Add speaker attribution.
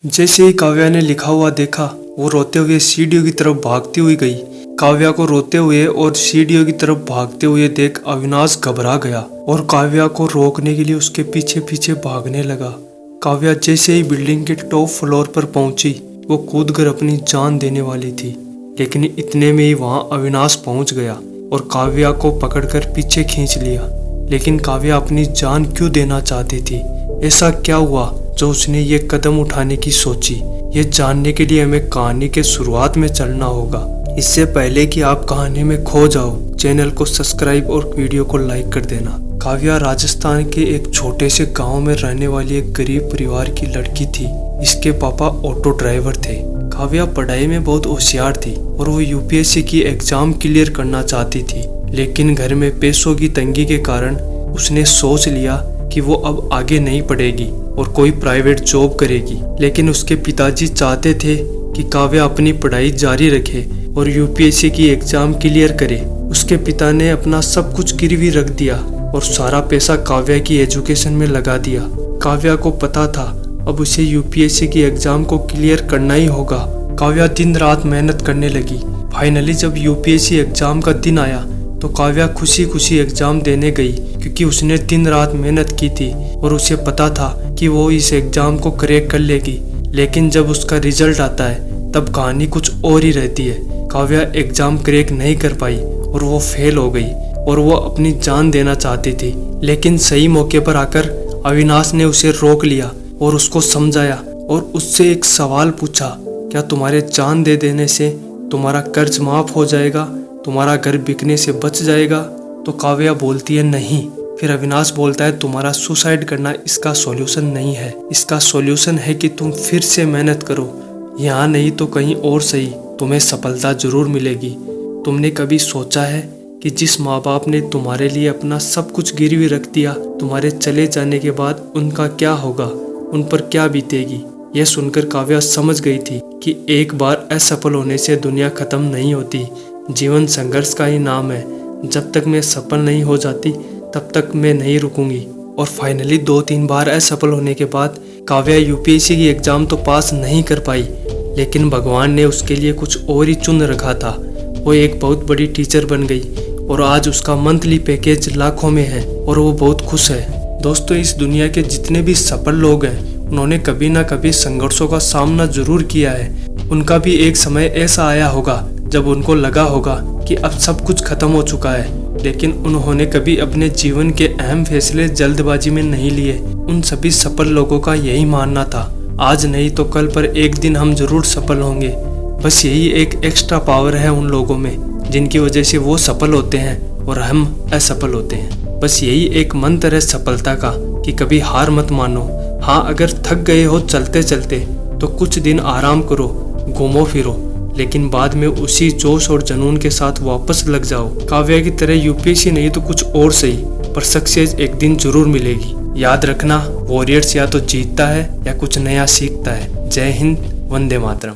Speaker 1: जैसे ही काव्या ने लिखा हुआ देखा, वो रोते हुए सीढ़ियों की तरफ भागती हुई गई। काव्या को रोते हुए और सीढ़ियों की तरफ भागते हुए देख अविनाश घबरा गया और काव्या को रोकने के लिए उसके पीछे पीछे भागने लगा। काव्या जैसे ही बिल्डिंग के टॉप फ्लोर पर पहुंची, वो कूदकर अपनी जान देने वाली थी, लेकिन इतने में ही वहां अविनाश पहुंच गया और काव्या को पकड़कर पीछे खींच लिया। लेकिन काव्या अपनी जान क्यों देना चाहती थी? ऐसा क्या हुआ जो उसने ये कदम उठाने की सोची? ये जानने के लिए हमें कहानी के शुरुआत में चलना होगा। इससे पहले कि आप कहानी में खो जाओ, चैनल को सब्सक्राइब और वीडियो को लाइक कर देना। काव्या राजस्थान के एक छोटे से गांव में रहने वाली एक गरीब परिवार की लड़की थी। इसके पापा ऑटो ड्राइवर थे। काव्या पढ़ाई में बहुत होशियार थी और वो यूपीएससी की एग्जाम क्लियर करना चाहती थी, लेकिन घर में पैसों की तंगी के कारण उसने सोच लिया कि वो अब आगे नहीं पढ़ेगी और कोई प्राइवेट जॉब करेगी। लेकिन उसके पिताजी चाहते थे कि काव्या अपनी पढ़ाई जारी रखे और यूपीएससी की एग्जाम क्लियर करे। उसके पिता ने अपना सब कुछ गिरवी रख दिया और सारा पैसा काव्या की एजुकेशन में लगा दिया। काव्या को पता था अब उसे यूपीएससी की एग्जाम को क्लियर करना ही होगा। काव्या दिन रात मेहनत करने लगी। फाइनली जब यूपीएससी एग्जाम का दिन आया तो काव्या खुशी खुशी एग्जाम देने गई, क्योंकि उसने दिन रात मेहनत की थी और उसे पता था कि वो इस एग्जाम को क्रैक कर लेगी। लेकिन जब उसका रिजल्ट आता है तब कहानी कुछ और ही रहती है। काव्या एग्जाम क्रैक नहीं कर पाई और वो फेल हो गई और वो अपनी जान देना चाहती थी। लेकिन सही मौके पर आकर अविनाश ने उसे रोक लिया और उसको समझाया और उससे एक सवाल पूछा, क्या तुम्हारे जान दे देने से तुम्हारा कर्ज माफ हो जाएगा, तुम्हारा घर बिकने से बच जाएगा? तो काव्या बोलती है नहीं। फिर अविनाश बोलता है तुम्हारा सुसाइड करना इसका सॉल्यूशन नहीं है। इसका सॉल्यूशन है कि तुम फिर से मेहनत करो, यहाँ नहीं तो कहीं और सही, तुम्हें सफलता जरूर मिलेगी। तुमने कभी सोचा है कि जिस माँ बाप ने तुम्हारे लिए अपना सब कुछ गिरवी रख दिया, तुम्हारे चले जाने के बाद उनका क्या होगा, उन पर क्या बीतेगी? यह सुनकर काव्या समझ गई थी कि एक बार असफल होने से दुनिया खत्म नहीं होती। जीवन संघर्ष का ही नाम है। जब तक मैं सफल नहीं हो जाती तब तक मैं नहीं रुकूंगी। और फाइनली 2-3 बार असफल होने के बाद काव्या यूपीएससी की एग्जाम तो पास नहीं कर पाई, लेकिन भगवान ने उसके लिए कुछ और ही चुन रखा था। वो एक बहुत बड़ी टीचर बन गई और आज उसका मंथली पैकेज लाखों में है और वो बहुत खुश है। दोस्तों, इस दुनिया के जितने भी सफल लोग हैं उन्होंने कभी ना कभी संघर्षों का सामना जरूर किया है। उनका भी एक समय ऐसा आया होगा जब उनको लगा होगा कि अब सब कुछ खत्म हो चुका है, लेकिन उन्होंने कभी अपने जीवन के अहम फैसले जल्दबाजी में नहीं लिए। उन सभी सफल लोगों का यही मानना था, आज नहीं तो कल पर एक दिन हम जरूर सफल होंगे। बस यही एक एक्स्ट्रा पावर है उन लोगों में, जिनकी वजह से वो सफल होते हैं और हम असफल होते हैं। बस यही एक मंत्र है सफलता का कि कभी हार मत मानो। हाँ, अगर थक गए हो चलते चलते तो कुछ दिन आराम करो, घूमो फिरो, लेकिन बाद में उसी जोश और जुनून के साथ वापस लग जाओ। काव्या की तरह यूपीएससी नहीं तो कुछ और सही, पर सक्सेस एक दिन जरूर मिलेगी। याद रखना, वॉरियर्स या तो जीतता है या कुछ नया सीखता है। जय हिंद, वंदे मातरम।